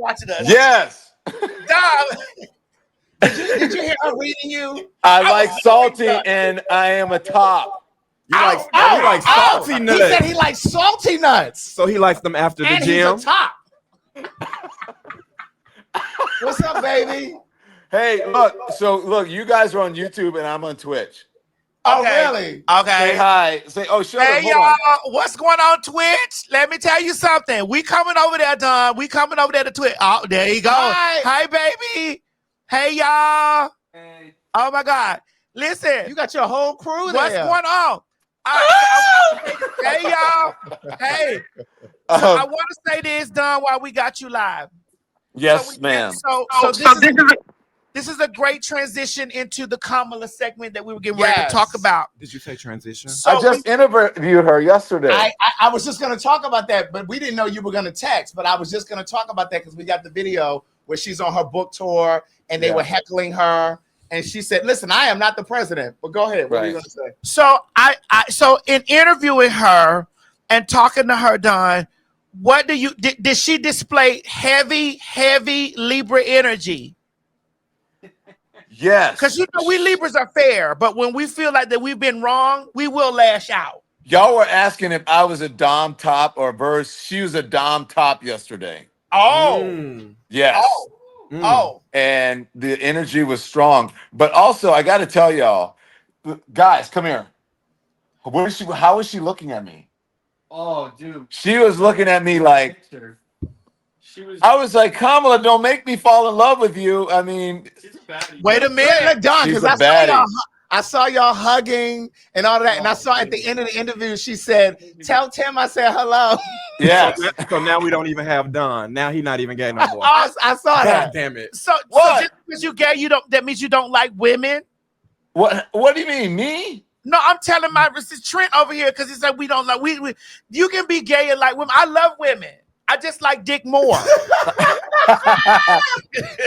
watching us. Yes. Dog. Did you hear her reading you? I like salty, and I am a top. You like salty nuts. He said he likes salty nuts. So he likes them after the And gym. he's a top. What's up, baby? Hey, look, you guys are on YouTube and I'm on Twitch. Oh, Okay. really? Okay. Say hi. Say, shut up. Hey, Hold y'all. on. What's going on Twitch? Let me tell you something. We coming over there, Don. We coming over there to Twitch. Oh, there you go. Hi. Baby. Hey, y'all. Hey. Oh, my God. Listen. You got your whole crew there. What's going on? Hey, y'all. Hey. So I want to say this, Don, while we got you live. Yes, ma'am. So this is a great transition into the Kamala segment that we were getting ready to talk about. Did you say transition? So I just interviewed her yesterday. I was just going to talk about that, but we didn't know you were going to text. But I was just going to talk about that because we got the video where she's on her book tour and they were heckling her. And she said, listen, I am not the president. But go ahead. What are you going to say? So so in interviewing her and talking to her, Don, what do you did she display heavy Libra energy? Yes. Because we Libras are fair, but when we feel like that we've been wrong, we will lash out. Y'all were asking if I was a Dom top or verse. She was a Dom top yesterday. Oh. Yes. Oh. And the energy was strong. But also, I got to tell y'all, guys, come here. How is she looking at me? Oh, dude. She was looking at me like, I was like, Kamala, don't make me fall in love with you. I mean, wait a minute, Don, she's because a I saw y'all hugging and all of that. And I saw at the end of the interview, she said, tell Tim I said hello. Yeah. So now we don't even have Don. Now he's not even gay no more. I saw that. God damn it. So just because you gay, that means you don't like women? What do you mean, me? No, I'm telling my Trent over here because he said we don't like we you can be gay and like women. I love women. I just like dick more.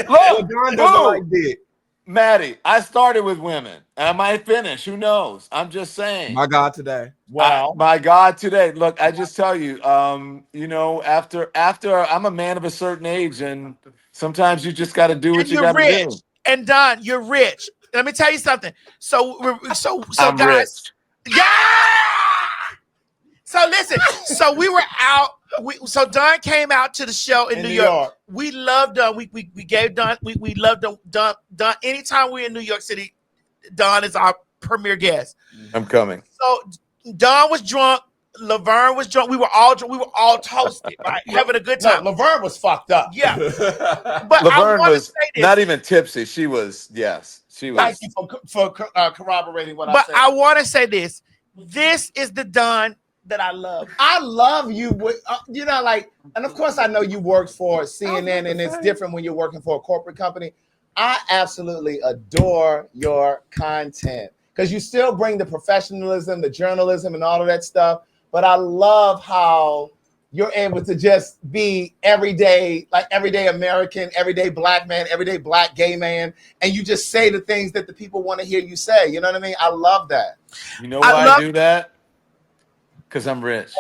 Look, Don doesn't like dick. Maddie, I started with women. And I might finish. Who knows? I'm just saying. My God today. Wow. My God today. Look, I just tell you, after I'm a man of a certain age, and sometimes you just got to do what you got to do. And Don, you're rich. Let me tell you something. So I'm guys, rich. yeah. So listen. So we were out. So Don came out to the show in New York. We loved Don. We gave Don. We loved Don. Anytime we're in New York City, Don is our premier guest. I'm coming. So Don was drunk. Laverne was drunk. We were all drunk. We were all toasted, right? Having a good time. No, Laverne was fucked up. Yeah. But Laverne was say this. not even tipsy. She was, yes. She was. Thank you for corroborating what I said. But I want to say this. This is the Don that I love. I love you. And of course I know you worked for CNN and it's different when you're working for a corporate company. I absolutely adore your content because you still bring the professionalism, the journalism and all of that stuff. But I love how you're able to just be everyday, like everyday American, everyday black man, everyday black gay man. And you just say the things that the people want to hear you say. You know what I mean? I love that. You know why I do that? Because I'm rich.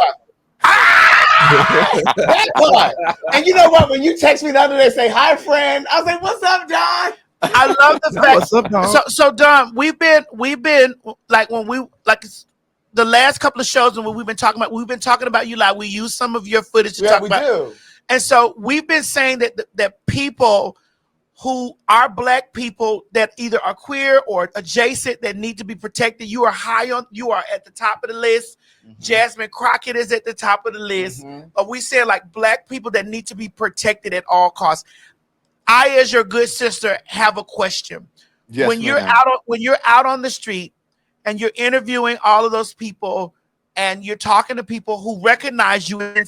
That part. And you know what? When you text me the other day, say hi, friend. I was like, "What's up, Don?" I love the fact. What's up, Don? So Don, we've been like when we like the last couple of shows when we've been talking about you. Like we use some of your footage to talk about. Do. And so we've been saying that people who are black people that either are queer or adjacent that need to be protected. You are at the top of the list. Mm-hmm. Jasmine Crockett is at the top of the list. Mm-hmm. But we say like black people that need to be protected at all costs. I, as your good sister, have a question. Yes, when you're out on the street and you're interviewing all of those people and you're talking to people who recognize you and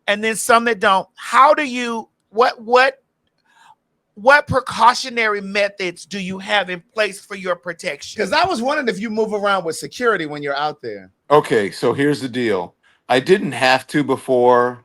then some that don't, how do you what precautionary methods do you have in place for your protection? Because I was wondering if you move around with security when you're out there. Okay, so here's the deal. I didn't have to before.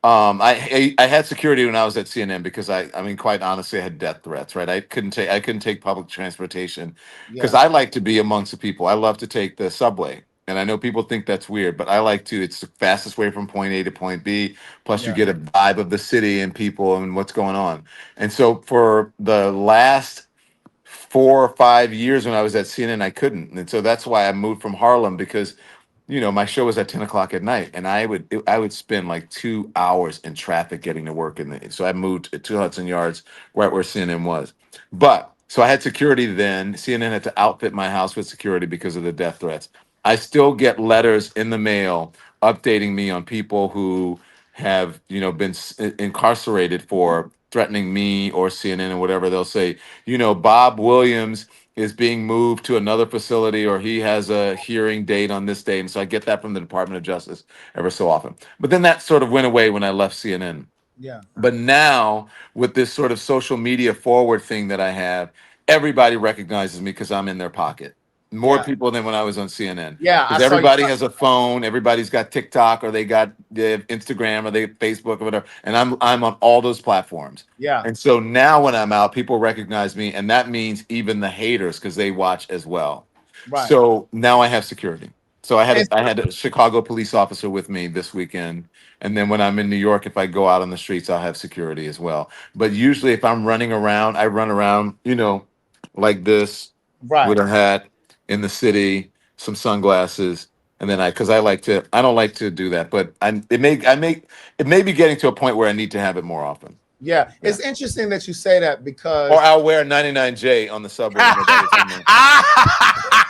I had security when I was at CNN because I mean, quite honestly, I had death threats. Right, I couldn't take public transportation because I like to be amongst the people. I love to take the subway. And I know people think that's weird, but I like to. It's the fastest way from point A to point B. Plus, you Yeah. get a vibe of the city and people and what's going on. And so, for the last 4 or 5 years when I was at CNN, I couldn't. And so that's why I moved from Harlem because, my show was at 10 o'clock at night and I would spend like 2 hours in traffic getting to work. So I moved to Hudson Yards, right where CNN was. But so I had security then. CNN had to outfit my house with security because of the death threats. I still get letters in the mail updating me on people who have, been incarcerated for threatening me or CNN or whatever. They'll say, Bob Williams is being moved to another facility or he has a hearing date on this date. And so I get that from the Department of Justice ever so often. But then that sort of went away when I left CNN. Yeah. But now with this sort of social media forward thing that I have, everybody recognizes me because I'm in their pocket. More Yeah. people than when I was on CNN. Yeah. I Because saw you. everybody has a phone, everybody's got TikTok or they got Instagram or they Facebook or whatever. And I'm on all those platforms. Yeah. And so now when I'm out, people recognize me, and that means even the haters because they watch as well. Right. So now I have security. So I had And, a Chicago police officer with me this weekend, and then when I'm in New York, if I go out on the streets, I'll have security as well. But usually, if I'm running around, I run around, like this right. with a hat in the city, some sunglasses, and then because I don't like to do that, but it may be getting to a point where I need to have it more often. Yeah. Yeah. It's interesting that you say that because Or I'll wear 99J on the subway. And nobody's in there.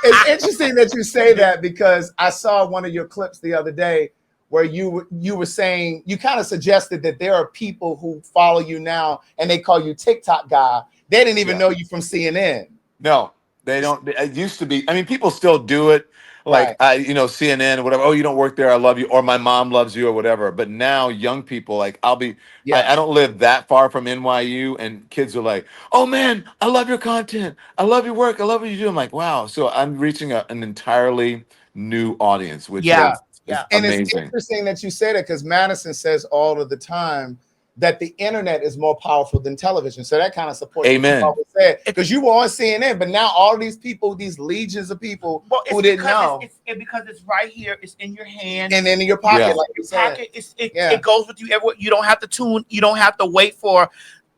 it's interesting that you say that because I saw one of your clips the other day where you were saying you kind of suggested that there are people who follow you now and they call you TikTok guy. They didn't even Yeah. know you from CNN. No, they don't. It used to be. I mean, people still do it. Like Right. CNN or whatever. Oh, you don't work there. I love you. Or my mom loves you or whatever. But now young people, like Yeah. I don't live that far from NYU, and kids are like, "Oh man, I love your content. I love your work. I love what you do." I'm like, wow. So I'm reaching an entirely new audience, which Yeah. Yeah. is And it's amazing. interesting that you say that because Madison says all of the time that the internet is more powerful than television. So that kind of supports what Amen. you always said because you were on CNN, but now all of these people, these legions of people Well, it's who didn't because know, because it's right here. It's in your hand. and then in your pocket, Yeah. like you said. Pocket. Yeah. It goes with you everywhere. You don't have to tune. You don't have to wait for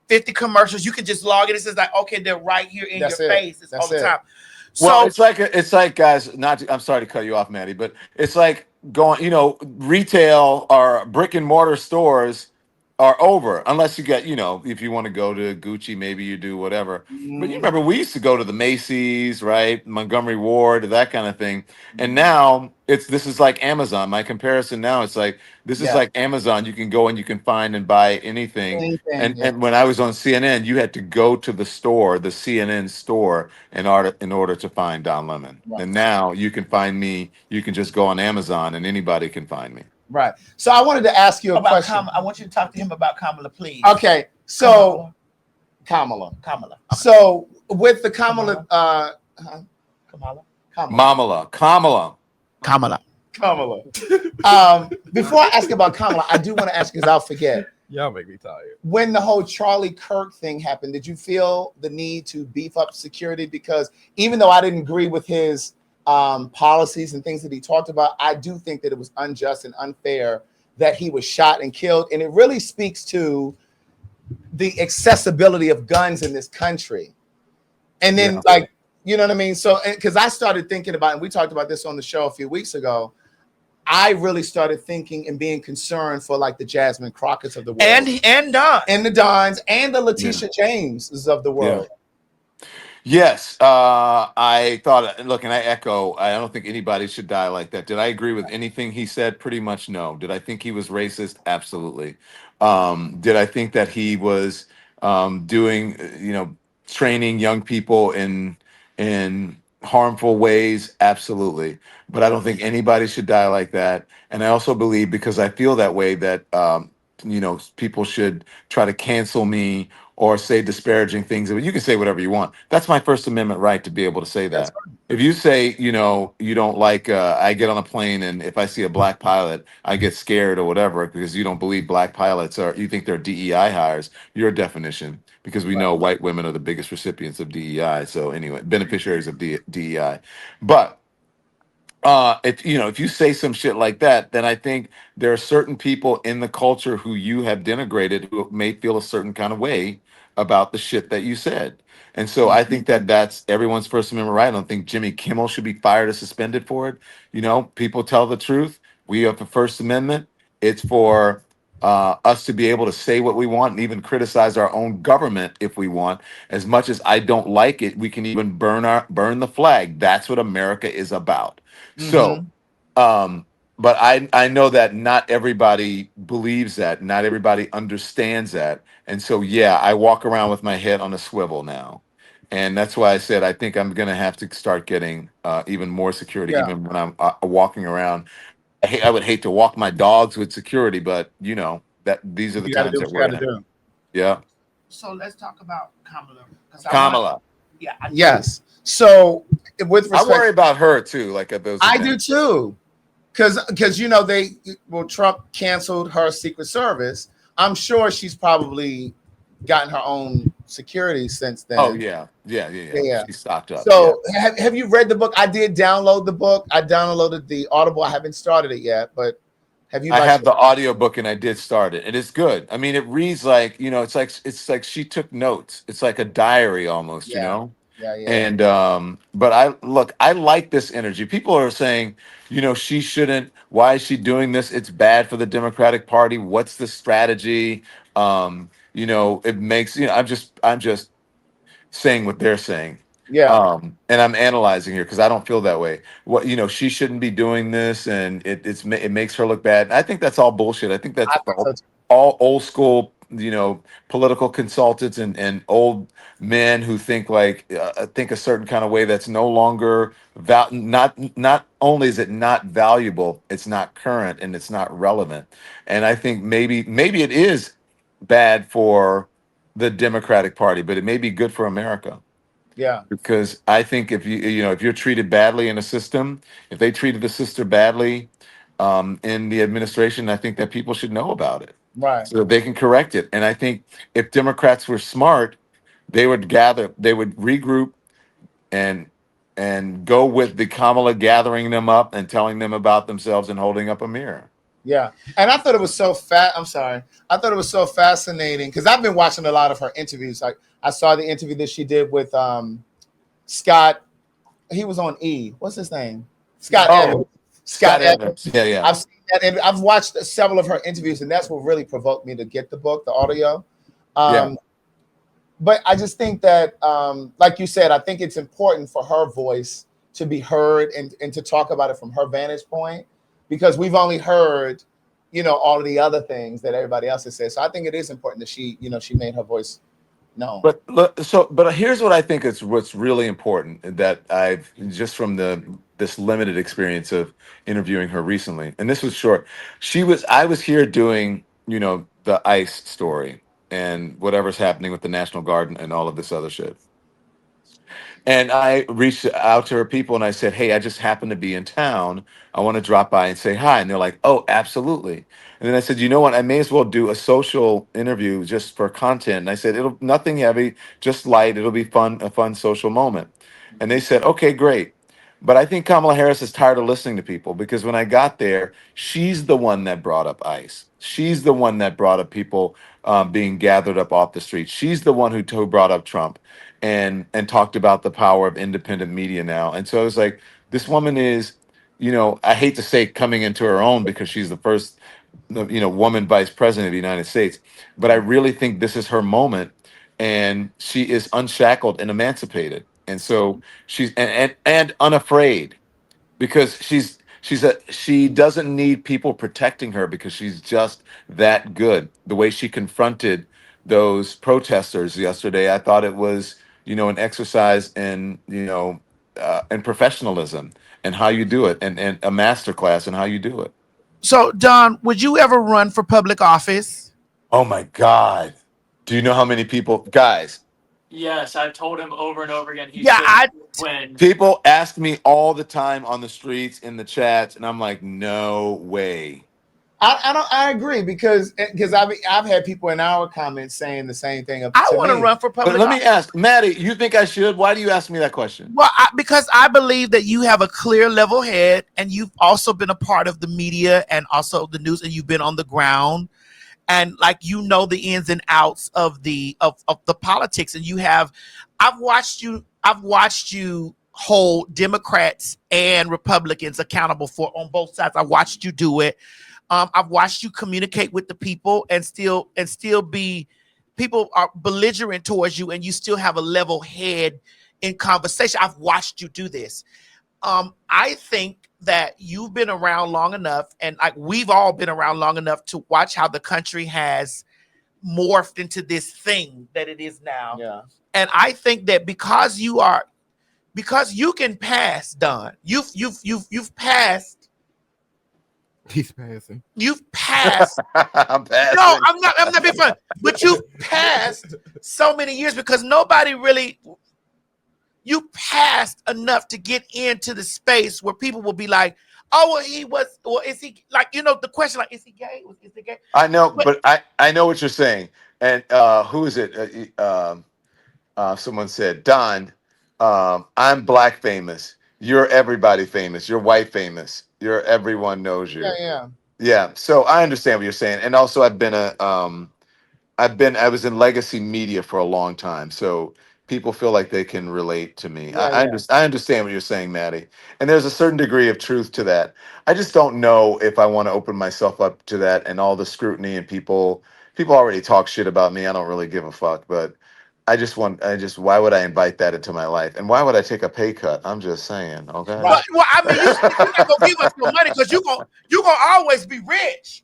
50 commercials. You can just log it. It's just like, okay, they're right here in That's your it. face. It's That's all the it. time. Well, So it's like guys. I'm sorry to cut you off, Maddie, but it's like going. Retail or brick and mortar stores are over unless you get. If you want to go to Gucci, maybe you do whatever. But you remember we used to go to the Macy's, right? Montgomery Ward, that kind of thing. And now this is like Amazon. My comparison now, it's like this is Yeah. like Amazon. You can go and you can find and buy anything. Anything. And Yeah. and when I was on CNN, you had to go to the store, the CNN store, in order to find Don Lemon. Right. And now you can find me. You can just go on Amazon, and anybody can find me. Right. So I wanted to ask you a about question. Kamala, I want you to talk to him about Kamala, please. Okay. So Kamala. Kamala. So with the Kamala, Kamala. Kamala. Kamala. Before I ask about Kamala, I do want to ask you because I'll forget. Y'all make me tired. When the whole Charlie Kirk thing happened, did you feel the need to beef up security? Because even though I didn't agree with his policies and things that he talked about, I do think that it was unjust and unfair that he was shot and killed. And it really speaks to the accessibility of guns in this country. And then, like, you know what I mean? So, because I started thinking about, and we talked about this on the show a few weeks ago, I really started thinking and being concerned for like the Jasmine Crockett's of the world, And Don. and the Dons, and the Letitia Jameses of the world. Yes, I thought. Look, and I echo. I don't think anybody should die like that. Did I agree with anything he said? Pretty much no. Did I think he was racist? Absolutely. Did I think that he was doing, training young people in harmful ways? Absolutely. But I don't think anybody should die like that. And I also believe, because I feel that way, that people should try to cancel me or say disparaging things. You can say whatever you want. That's my First Amendment right to be able to say that. If you say, you don't like, I get on a plane and if I see a black pilot, I get scared or whatever because you don't believe black pilots you think they're DEI hires, your definition, because we know white women are the biggest recipients of DEI. So anyway, beneficiaries of DEI. But if you say some shit like that, then I think there are certain people in the culture who you have denigrated who may feel a certain kind of way about the shit that you said. And so I think that that's everyone's First Amendment right. I don't think Jimmy Kimmel should be fired or suspended for it. People tell the truth. We have the First Amendment. It's for us to be able to say what we want and even criticize our own government if we want. As much as I don't like it, we can even burn the flag. That's what America is about. So, Mhm. um, but I know that not everybody believes that, not everybody understands that, and so yeah, I walk around with my head on a swivel now, and that's why I said I think I'm gonna have to start getting even more security, Yeah, even when I'm walking around. I would hate to walk my dogs with security, but that these are the you got to times do that what you we're got to in. do. Yeah, So let's talk about Kamala because I want. Kamala. Yeah, Yes. So with I respect, worry about her too, like at those I do events. too. Because Trump canceled her Secret Service. I'm sure she's probably gotten her own security since Oh then. yeah, yeah, yeah, yeah. Yeah. She's stocked up. Yeah. So have you read the book? I did download the book. I downloaded the Audible. I haven't started it yet, but have you I by have chance? the audiobook and I did start it. It is good. I mean, it reads like, it's like she took notes. It's like a diary almost, Yeah. Yeah. Yeah. And but I like this energy. People are saying, she shouldn't, why is she doing this? It's bad for the Democratic Party. What's the strategy? It makes, I'm just saying what they're saying. Yeah. And I'm analyzing here because I don't feel that way. She shouldn't be doing this, and it makes her look bad. And I think that's all bullshit. I think that's I think so too. all old school, political consultants and old men who think a certain kind of way that's no longer not only is it not valuable, it's not current and it's not relevant. And I think maybe it is bad for the Democratic Party, but it may be good for America Yeah. because I think if you're treated badly in a system, if they treated the sister badly in the administration, I think that people should know about it Right. so that they can correct it. And I think if Democrats were smart, they would regroup and go with the Kamala gathering them up and telling them about themselves and holding up a mirror. Yeah. And I thought it was so fat. I'm sorry. I thought it was so fascinating because I've been watching a lot of her interviews. Like I saw the interview that she did with Scott. He was on E. What's his name? Scott Evans. Oh, Scott Scott Evans. Evans. Yeah, yeah, I've seen that, and I've watched several of her interviews, and that's what really provoked me to get the book, the audio. yeah. Um, but I just think that, like you said, I think it's important for her voice to be heard and to talk about it from her vantage point because we've only heard, all of the other things that everybody else has said. So I think it is important that she made her voice known. But look, but here's what I think is what's really important that I've just from this limited experience of interviewing her recently, and this was short. I was here doing, the ICE story and whatever's happening with the National Guard and all of this other shit. And I reached out to her people and I said, "Hey, I just happen to be in town. I want to drop by and say hi." And they're like, "Oh, absolutely." And then I said, "You know what? I may as well do a social interview just for content." And I said, "It'll nothing heavy, just light. It'll be fun, a fun social moment." And they said, "Okay, great." But I think Kamala Harris is tired of listening to people because when I got there, she's the one that brought up ICE. She's the one that brought up people being gathered up off the street. She's the one who brought up Trump and talked about the power of independent media now. And so I was like, this woman is, I hate to say coming into her own because she's the first, woman vice president of the United States, but I really think this is her moment, and she is unshackled and emancipated, and so she's and unafraid because she doesn't need people protecting her because she's just that good. The way she confronted those protesters yesterday, I thought it was, an exercise in, in professionalism and how you do it, and a master class in how you do it. So, Don, would you ever run for public office? Oh my God. Do you know how many people, guys? Yes, I've told him over and over again he Yeah, should I win. People ask me all the time on the streets, in the chats, and I'm like, no way. I agree because I've had people in our comments saying the same thing. I to want to me. run for But public let me office. ask, Maddie, you think I should? Why do you ask me that question? Well, because I believe that you have a clear level head, and you've also been a part of the media and also the news, and you've been on the ground, and like you know the ins and outs of the politics, and I've watched you hold Democrats and Republicans accountable for on both sides. I watched you do it. I've watched you communicate with the people and still be, people are belligerent towards you and you still have a level head in conversation. I've watched you do this. I think that you've been around long enough, and like we've all been around long enough to watch how the country has morphed into this thing that it is now. Yeah. And I think that because you can pass, Don. You've passed. He's passing. You've passed. I'm passing. No, I'm not being funny. But you've passed so many years because nobody really. You passed enough to get into the space where people will be like, "Oh, well, he was, or is he like?" The question, like, "Is he gay? Is he gay?" I know, but I know what you're saying. And who is it? Someone said, Don, I'm black famous. You're everybody famous. You're white famous. You're everyone knows you. Yeah. Yeah. So I understand what you're saying. And also I was in legacy media for a long time. So people feel like they can relate to me. I understand what you're saying, Maddie. And there's a certain degree of truth to that. I just don't know if I want to open myself up to that and all the scrutiny and people already talk shit about me. I don't really give a fuck, but why would I invite that into my life? And why would I take a pay cut? I'm just saying, okay? Well, I mean, you're not gonna give us no money because you're gonna always be rich.